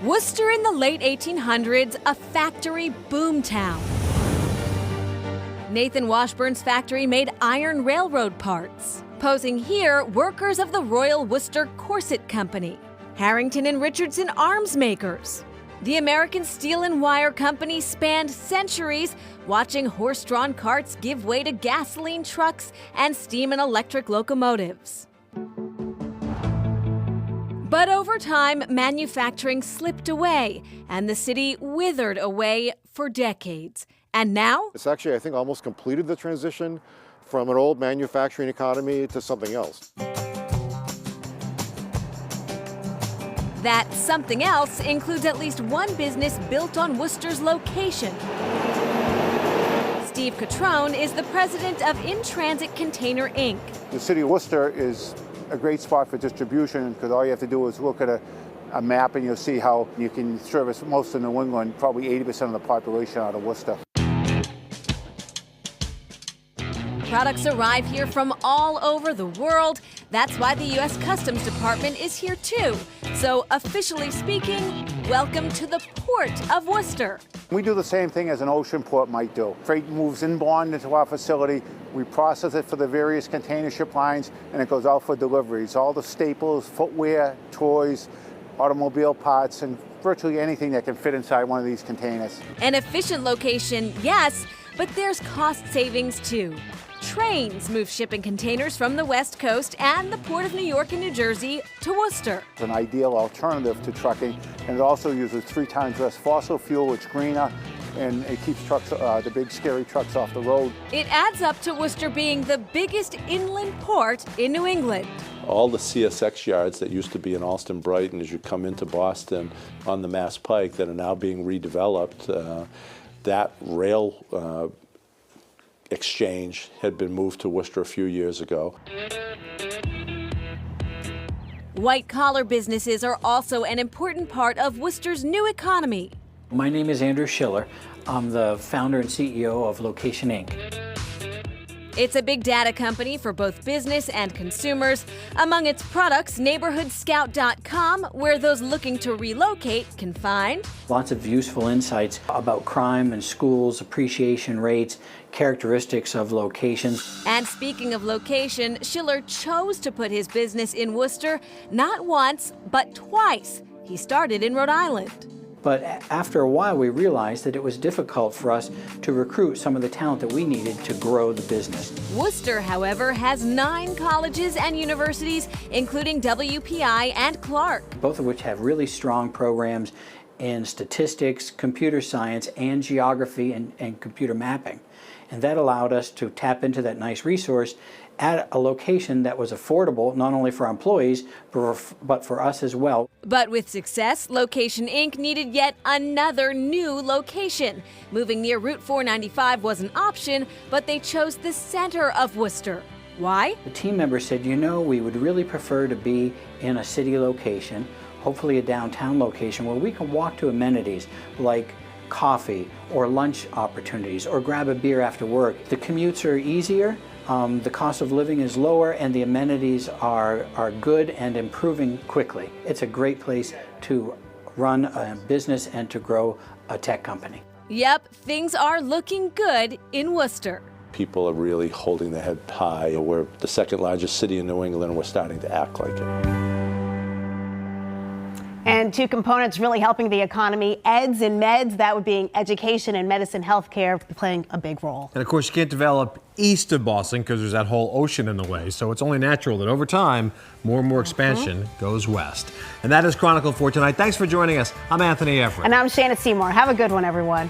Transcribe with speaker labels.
Speaker 1: Worcester in the late 1800s, a factory boomtown. Nathan Washburn's factory made iron railroad parts. Posing here, workers of the Royal Worcester Corset Company. Harrington and Richardson arms makers. The American Steel and Wire Company spanned centuries, watching horse-drawn carts give way to gasoline trucks and steam and electric locomotives. But over time, manufacturing slipped away, and the city withered away for decades. And now?
Speaker 2: It's actually, I think, almost completed the transition from an old manufacturing economy to something else.
Speaker 1: That something else includes at least one business built on Worcester's location. Steve Catrone is the president of In Transit Container Inc.
Speaker 3: The city of Worcester is a great spot for distribution because all you have to do is look at a map and you'll see how you can service most of New England, probably 80% of the population out of Worcester.
Speaker 1: Products arrive here from all over the world. That's why the U.S. Customs Department is here too. So officially speaking, welcome to the Port of Worcester.
Speaker 3: We do the same thing as an ocean port might do. Freight moves inbound into our facility. We process it for the various container ship lines, and it goes out for deliveries. All the staples, footwear, toys, automobile parts, and virtually anything that can fit inside one of these containers.
Speaker 1: An efficient location, yes, but there's cost savings too. Trains move shipping containers from the West Coast and the Port of New York and New Jersey to Worcester.
Speaker 3: It's an ideal alternative to trucking, and it also uses 3 times less fossil fuel. It's greener, and it keeps trucks, the big scary trucks off the road.
Speaker 1: It adds up to Worcester being the biggest inland port in New England.
Speaker 4: All the CSX yards that used to be in Allston Brighton as you come into Boston on the Mass Pike that are now being redeveloped, that rail exchange had been moved to Worcester a few years ago.
Speaker 1: White-collar businesses are also an important part of Worcester's new economy.
Speaker 5: My name is Andrew Schiller. I'm the founder and CEO of Location Inc.
Speaker 1: It's a big data company for both business and consumers. Among its products, NeighborhoodScout.com, where those looking to relocate can find
Speaker 5: lots of useful insights about crime and schools, appreciation rates, characteristics of locations.
Speaker 1: And speaking of location, Schiller chose to put his business in Worcester not once, but twice. He started in Rhode Island.
Speaker 5: But after a while, we realized that it was difficult for us to recruit some of the talent that we needed to grow the business.
Speaker 1: Worcester, however, has 9 colleges and universities, including WPI and Clark.
Speaker 5: Both of which have really strong programs in statistics, computer science, and geography and computer mapping. And that allowed us to tap into that nice resource at a location that was affordable, not only for our employees, but for us as well.
Speaker 1: But with success, Location Inc. needed yet another new location. Moving near Route 495 was an option, but they chose the center of Worcester. Why?
Speaker 5: The team members said, you know, we would really prefer to be in a city location, hopefully a downtown location, where we can walk to amenities like coffee or lunch opportunities or grab a beer after work. The commutes are easier. The cost of living is lower and the amenities are good and improving quickly. It's a great place to run a business and to grow a tech company.
Speaker 1: Yep, things are looking good in Worcester.
Speaker 4: People are really holding their head high. We're the second largest city in New England and we're starting to act like it.
Speaker 6: And 2 components really helping the economy, EDS and MEDS, that would be education and medicine healthcare, playing a big role.
Speaker 7: And of course, you can't develop east of Boston because there's that whole ocean in the way. So it's only natural that over time, more and more expansion goes west. And that is Chronicle for tonight. Thanks for joining us. I'm Anthony Efron.
Speaker 6: And I'm Shanna Seymour. Have a good one, everyone.